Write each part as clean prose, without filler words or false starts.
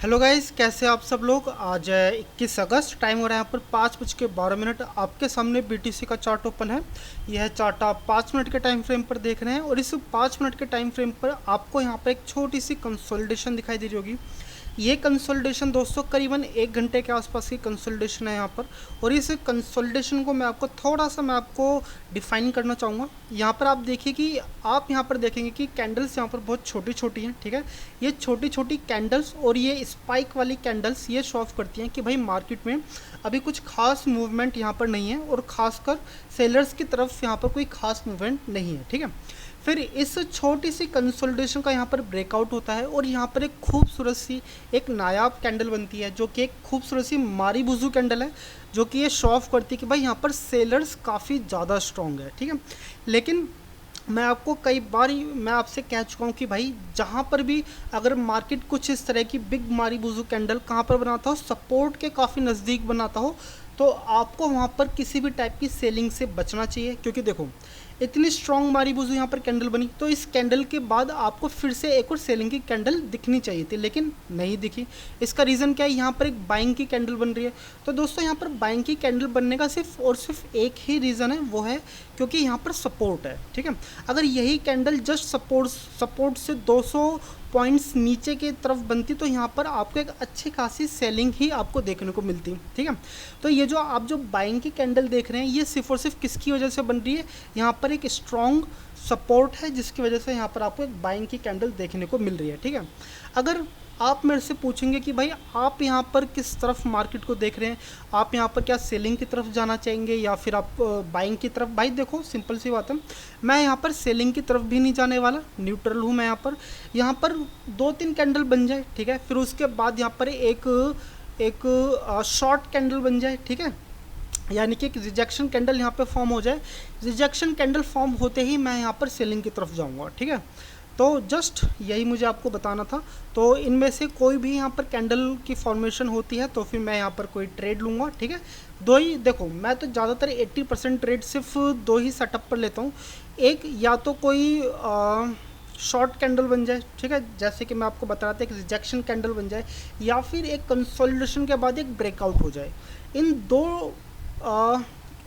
Hello guys, कैसे आप सब लोग। आज है 21 अगस्त, टाइम हो रहा है यहाँ पर 5:12। आपके सामने बीटीसी का चार्ट ओपन है। यह चार्ट आप 5 मिनट के टाइम फ्रेम पर देख रहे हैं और इस 5 मिनट के टाइम फ्रेम पर आपको यहाँ पर एक छोटी सी कंसोलिडेशन दिखाई दे रही होगी। ये कंसोलिडेशन दोस्तों करीबन 1 घंटे के आसपास की कंसोलिडेशन है यहाँ पर। और इस कंसोलिडेशन को मैं आपको डिफाइन करना चाहूँगा। यहाँ पर आप देखिए कि आप यहाँ पर देखेंगे कि कैंडल्स यहाँ पर बहुत छोटी छोटी हैं, ठीक है। ये छोटी छोटी कैंडल्स और ये स्पाइक वाली कैंडल्स ये शो ऑफ करती हैं कि भाई मार्केट में अभी कुछ खास मूवमेंट यहाँ पर नहीं है और ख़ासकर सेलर्स की तरफ यहाँ पर कोई खास मूवमेंट नहीं है, ठीक है। फिर इस छोटी सी कंसोलिडेशन का यहाँ पर ब्रेकआउट होता है और यहाँ पर एक खूबसूरत सी एक नायाब कैंडल बनती है, जो कि एक खूबसूरत सी मारी बुजू कैंडल है, जो कि ये शो ऑफ करती है कि भाई यहाँ पर सेलर्स काफ़ी ज़्यादा स्ट्रॉन्ग है, ठीक है। लेकिन मैं आपको कई बार मैं आपसे कह चुका हूँ कि भाई जहाँ पर भी अगर मार्केट कुछ इस तरह की बिग मारी बुजू कैंडल कहाँ पर बनाता हो, सपोर्ट के काफ़ी नज़दीक बनाता हो, तो आपको वहाँ पर किसी भी टाइप की सेलिंग से बचना चाहिए। क्योंकि देखो इतनी स्ट्रॉन्ग मारी बुजू यहाँ पर कैंडल बनी, तो इस कैंडल के बाद आपको फिर से एक और सेलिंग की कैंडल दिखनी चाहिए थी, लेकिन नहीं दिखी। इसका रीज़न क्या है, यहाँ पर एक बाइंग की कैंडल बन रही है। तो दोस्तों यहाँ पर बाइंग की कैंडल बनने का सिर्फ और सिर्फ एक ही रीज़न है, वो है क्योंकि यहाँ पर सपोर्ट है, ठीक है। अगर यही कैंडल जस्ट सपोर्ट से 200 पॉइंट्स नीचे की तरफ बनती तो यहाँ पर आपको एक अच्छी खासी सेलिंग ही आपको देखने को मिलती, ठीक है। तो ये जो आप जो बाइंग की कैंडल देख रहे हैं, ये सिर्फ और सिर्फ किसकी वजह से बन रही है, यहाँ पर एक स्ट्रॉन्ग सपोर्ट है जिसकी वजह से यहाँ पर आपको एक बाइंग की कैंडल देखने को मिल रही है, ठीक है। अगर आप मेरे से पूछेंगे कि भाई आप यहाँ पर किस तरफ मार्केट को देख रहे हैं, आप यहाँ पर क्या सेलिंग की तरफ जाना चाहेंगे या फिर आप बाइंग की तरफ, भाई देखो सिंपल सी बात है, मैं यहाँ पर सेलिंग की तरफ भी नहीं जाने वाला, न्यूट्रल हूँ मैं यहाँ पर 2-3 कैंडल बन जाए, ठीक है। फिर उसके बाद यहाँ पर एक शॉर्ट कैंडल बन जाए, ठीक है, यानी कि एक रिजेक्शन कैंडल यहाँ पे फॉर्म हो जाए। रिजेक्शन कैंडल फॉर्म होते ही मैं यहाँ पर सेलिंग की तरफ जाऊँगा, ठीक है। तो जस्ट यही मुझे आपको बताना था। तो इनमें से कोई भी यहाँ पर कैंडल की फॉर्मेशन होती है तो फिर मैं यहाँ पर कोई ट्रेड लूँगा, ठीक है। दो ही देखो, मैं तो ज़्यादातर 80% ट्रेड सिर्फ दो ही सेटअप पर लेता हूँ। एक या तो कोई शॉर्ट कैंडल बन जाए, ठीक है, जैसे कि मैं आपको बता रहा था, एक रिजेक्शन कैंडल बन जाए, या फिर एक कंसोलिडेशन के बाद एक ब्रेकआउट हो जाए। इन दो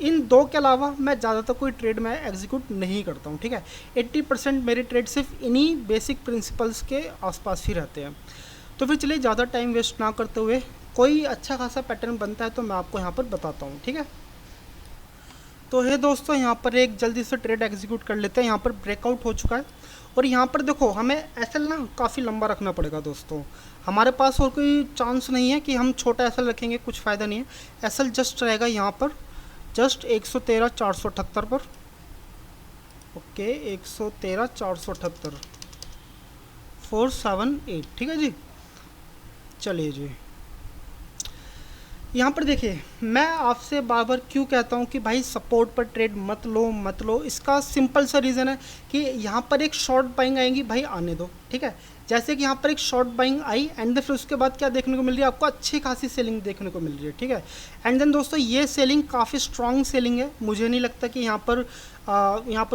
इन दो के अलावा मैं ज़्यादातर कोई ट्रेड मैं एग्जीक्यूट नहीं करता हूँ, ठीक है। 80% मेरे ट्रेड सिर्फ इन्हीं बेसिक प्रिंसिपल्स के आसपास ही रहते हैं। तो फिर चलिए ज़्यादा टाइम वेस्ट ना करते हुए कोई अच्छा खासा पैटर्न बनता है तो मैं आपको यहाँ पर बताता हूँ, ठीक है। तो हे दोस्तों, यहाँ पर एक जल्दी से ट्रेड एग्जीक्यूट कर लेते हैं। यहाँ पर ब्रेकआउट हो चुका है और यहाँ पर देखो हमें एसएल ना काफ़ी लंबा रखना पड़ेगा दोस्तों। हमारे पास और कोई चांस नहीं है कि हम छोटा एसएल रखेंगे, कुछ फ़ायदा नहीं है। एसएल जस्ट रहेगा यहाँ पर जस्ट 113,478 पर, ओके 113,478 478, ठीक है जी। चलिए जी, यहाँ पर देखिए मैं आपसे बार बार क्यों कहता हूँ कि भाई सपोर्ट पर ट्रेड मत लो। इसका सिंपल सा रीज़न है कि यहाँ पर एक शॉर्ट बाइंग आएंगी, भाई आने दो, ठीक है। जैसे कि यहाँ पर एक शॉर्ट बाइंग आई एंड फिर उसके बाद क्या देखने को मिल रही है, आपको अच्छी खासी सेलिंग देखने को मिल रही है, ठीक है। एंड देन दोस्तों ये सेलिंग काफ़ी स्ट्रॉन्ग सेलिंग है, मुझे नहीं लगता कि यहाँ पर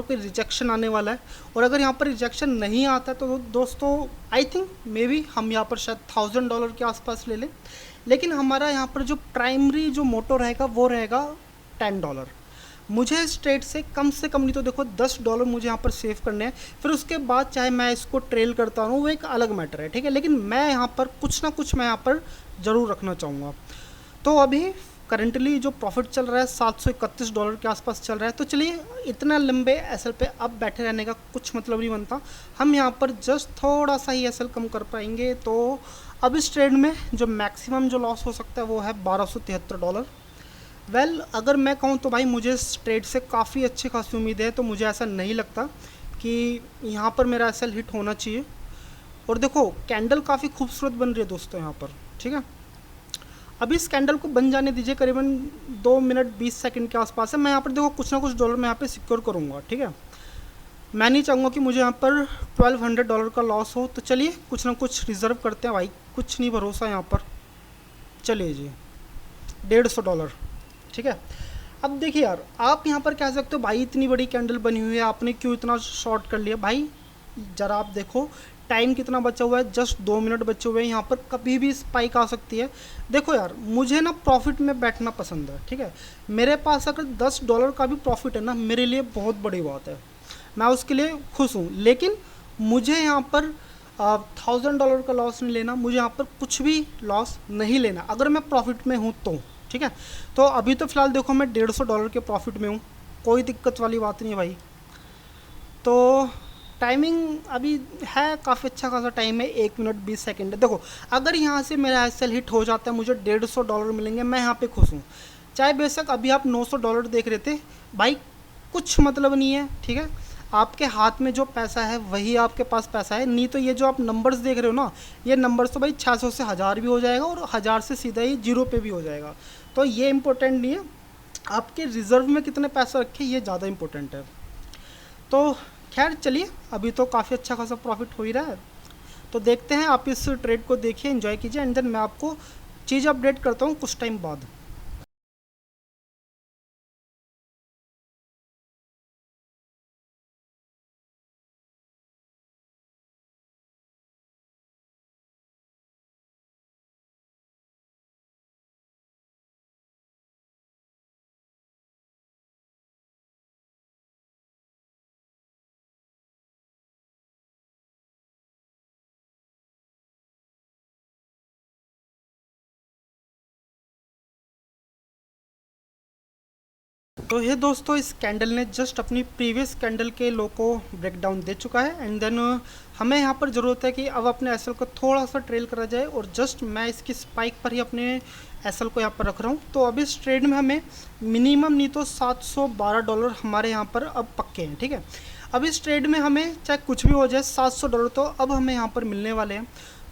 कोई रिजेक्शन आने वाला है। और अगर यहाँ पर रिजेक्शन नहीं आता तो दोस्तों आई थिंक मे बी हम यहाँ पर शायद $1,000 के आसपास ले लें। लेकिन हमारा यहाँ पर जो प्राइमरी जो मोटो रहेगा वो रहेगा $10। मुझे इस ट्रेड से कम नहीं तो देखो $10 मुझे यहाँ पर सेव करने हैं। फिर उसके बाद चाहे मैं इसको ट्रेल करता हूँ वो एक अलग मैटर है, ठीक है। लेकिन मैं यहाँ पर कुछ ना कुछ मैं यहाँ पर ज़रूर रखना चाहूँगा। तो अभी करंटली जो प्रॉफिट चल रहा है $731 के आसपास चल रहा है। तो चलिए इतना लंबे एसएल पे अब बैठे रहने का कुछ मतलब नहीं बनता, हम यहाँ पर जस्ट थोड़ा सा ही एसएल कम कर पाएंगे। तो अब इस ट्रेड में जो मैक्सिमम जो लॉस हो सकता है वो है $1,273। वेल अगर मैं कहूँ तो भाई मुझे इस ट्रेड से काफ़ी अच्छी खासी उम्मीद है, तो मुझे ऐसा नहीं लगता कि यहाँ पर मेरा एसएल हिट होना चाहिए। और देखो कैंडल काफ़ी खूबसूरत बन रही है दोस्तों यहाँ पर, ठीक है। अभी इस कैंडल को बन जाने दीजिए, करीबन 2 मिनट 20 सेकंड के आसपास है। मैं यहाँ पर देखो कुछ ना कुछ डॉलर मैं यहाँ पे सिक्योर करूँगा, ठीक है। मैं नहीं चाहूँगा कि मुझे यहाँ पर $1,200 का लॉस हो। तो चलिए कुछ ना कुछ रिज़र्व करते हैं भाई, कुछ नहीं भरोसा यहाँ पर। चलिए जी $150, ठीक है। अब देखिए यार, आप यहाँ पर कह सकते हो भाई इतनी बड़ी कैंडल बनी हुई है, आपने क्यों इतना शॉर्ट कर लिया। भाई ज़रा आप देखो टाइम कितना बचा हुआ है, जस्ट 2 मिनट बचे हुए हैं। यहाँ पर कभी भी स्पाइक आ सकती है। देखो यार, मुझे ना प्रॉफिट में बैठना पसंद है, ठीक है। मेरे पास अगर $10 का भी प्रॉफिट है ना, मेरे लिए बहुत बड़ी बात है, मैं उसके लिए खुश हूँ। लेकिन मुझे यहाँ पर $1000 का लॉस नहीं लेना, मुझे यहाँ पर कुछ भी लॉस नहीं लेना अगर मैं प्रॉफिट में हूँ तो, ठीक है। तो अभी तो फ़िलहाल देखो मैं $150 के प्रॉफिट में हूँ, कोई दिक्कत वाली बात नहीं है भाई। तो टाइमिंग अभी है, काफ़ी अच्छा खासा टाइम है, 1 मिनट 20 सेकेंड है। देखो, अगर यहाँ से मेरा एसएल हिट हो जाता है, मुझे $150 मिलेंगे, मैं यहाँ पे खुश हूँ। चाहे बेशक अभी आप $900 देख रहे थे भाई, कुछ मतलब नहीं है, ठीक है। आपके हाथ में जो पैसा है वही आपके पास पैसा है, नहीं तो ये जो आप नंबर्स देख रहे हो ना, ये नंबर्स तो भाई 600 से 1000 भी हो जाएगा और 1000 से सीधा ही 0 पे भी हो जाएगा। तो ये इंपॉर्टेंट नहीं है, आपके रिजर्व में कितने पैसे रखे ये ज़्यादा इंपॉर्टेंट है। तो खैर चलिए, अभी तो काफ़ी अच्छा खासा प्रॉफिट हो ही रहा है। तो देखते हैं, आप इस ट्रेड को देखिए, एंजॉय कीजिए, एंड देन मैं आपको चीज़ अपडेट करता हूँ कुछ टाइम बाद। तो ये दोस्तों, इस कैंडल ने जस्ट अपनी प्रीवियस कैंडल के लो को ब्रेक डाउन दे चुका है, एंड देन हमें यहाँ पर ज़रूरत है कि अब अपने एसएल को थोड़ा सा ट्रेल करा जाए, और जस्ट मैं इसकी स्पाइक पर ही अपने एसएल को यहाँ पर रख रहा हूँ। तो अब इस ट्रेड में हमें मिनिमम नहीं तो $712 हमारे यहाँ पर अब पक्के हैं, ठीक है। अब इस ट्रेड में हमें चाहे कुछ भी हो जाए, $700 तो अब हमें यहाँ पर मिलने वाले हैं।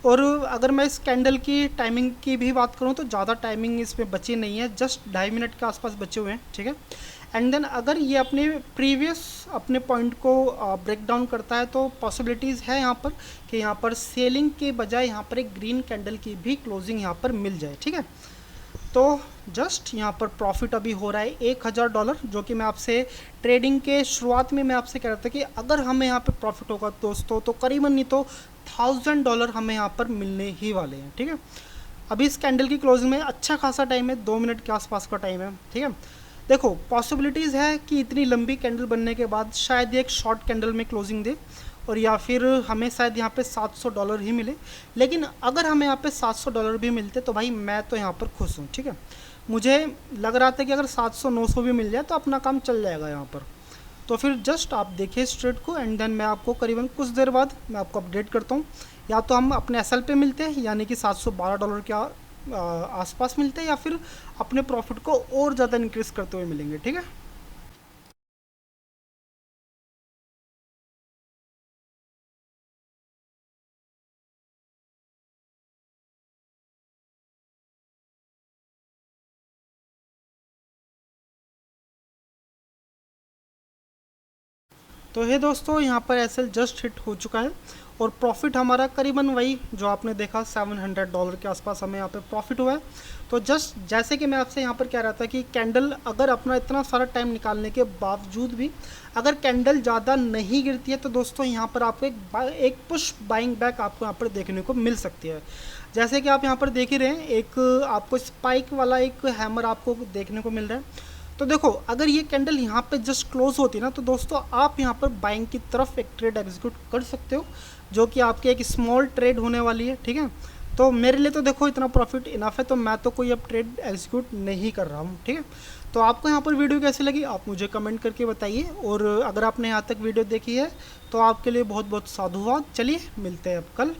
और अगर मैं इस कैंडल की टाइमिंग की भी बात करूँ तो ज़्यादा टाइमिंग इसमें बची नहीं है, जस्ट 2.5 मिनट के आसपास बचे हुए हैं, ठीक है। एंड देन अगर ये अपने प्रीवियस अपने पॉइंट को ब्रेक डाउन करता है तो पॉसिबिलिटीज़ है यहाँ पर कि यहाँ पर सेलिंग के बजाय यहाँ पर एक ग्रीन कैंडल की भी क्लोजिंग यहाँ पर मिल जाए, ठीक है। तो जस्ट यहाँ पर प्रॉफिट अभी हो रहा है $1000, जो कि मैं आपसे ट्रेडिंग के शुरुआत में मैं आपसे कह रहा था कि अगर हमें यहाँ पे प्रॉफिट होगा दोस्तों तो करीबन नहीं तो $1000 हमें यहाँ पर मिलने ही वाले हैं, ठीक है। अभी इस कैंडल की क्लोजिंग में अच्छा खासा टाइम है, 2 मिनट के आसपास का टाइम है, ठीक है। देखो, पॉसिबिलिटीज़ है कि इतनी लंबी कैंडल बनने के बाद शायद ये एक शॉर्ट कैंडल में क्लोजिंग दे, और या फिर हमें शायद यहाँ पे $700 ही मिले। लेकिन अगर हमें यहाँ पे $700 भी मिलते तो भाई मैं तो यहाँ पर खुश हूँ, ठीक है। मुझे लग रहा था कि अगर 700-900 भी मिल जाए तो अपना काम चल जाएगा यहाँ पर। तो फिर जस्ट आप देखिए इस ट्रेड को, एंड देन मैं आपको करीबन कुछ देर बाद मैं आपको अपडेट करता हूँ। या तो हम अपने एसएल पे मिलते हैं, यानी कि $712 के आसपास मिलते हैं, या फिर अपने प्रॉफिट को और ज़्यादा इंक्रीज़ करते हुए मिलेंगे, ठीक है। तो हे दोस्तों, यहाँ पर एसएल जस्ट हिट हो चुका है, और प्रॉफिट हमारा करीबन वही जो आपने देखा $700 के आसपास हमें यहाँ पे प्रॉफिट हुआ है। तो जस्ट जैसे कि मैं आपसे यहाँ पर कह रहा था कि कैंडल अगर अपना इतना सारा टाइम निकालने के बावजूद भी अगर कैंडल ज़्यादा नहीं गिरती है तो दोस्तों यहाँ पर आपको एक पुश बाइंग बैक आपको यहाँ पर देखने को मिल सकती है। जैसे कि आप यहाँ पर देख ही रहे हैं, एक आपको स्पाइक वाला एक हैमर आपको देखने को मिल रहा है। तो देखो, अगर ये कैंडल यहाँ पे जस्ट क्लोज होती ना तो दोस्तों आप यहाँ पर बाइंग की तरफ एक ट्रेड एग्जीक्यूट कर सकते हो, जो कि आपकी एक स्मॉल ट्रेड होने वाली है, ठीक है। तो मेरे लिए तो देखो इतना प्रॉफिट इनफ है, तो मैं तो कोई अब ट्रेड एग्जीक्यूट नहीं कर रहा हूँ, ठीक है। तो आपको यहाँ पर वीडियो कैसी लगी आप मुझे कमेंट करके बताइए, और अगर आपने यहाँ तक वीडियो देखी है तो आपके लिए बहुत बहुत साधुवाद। चलिए मिलते हैं अब कल।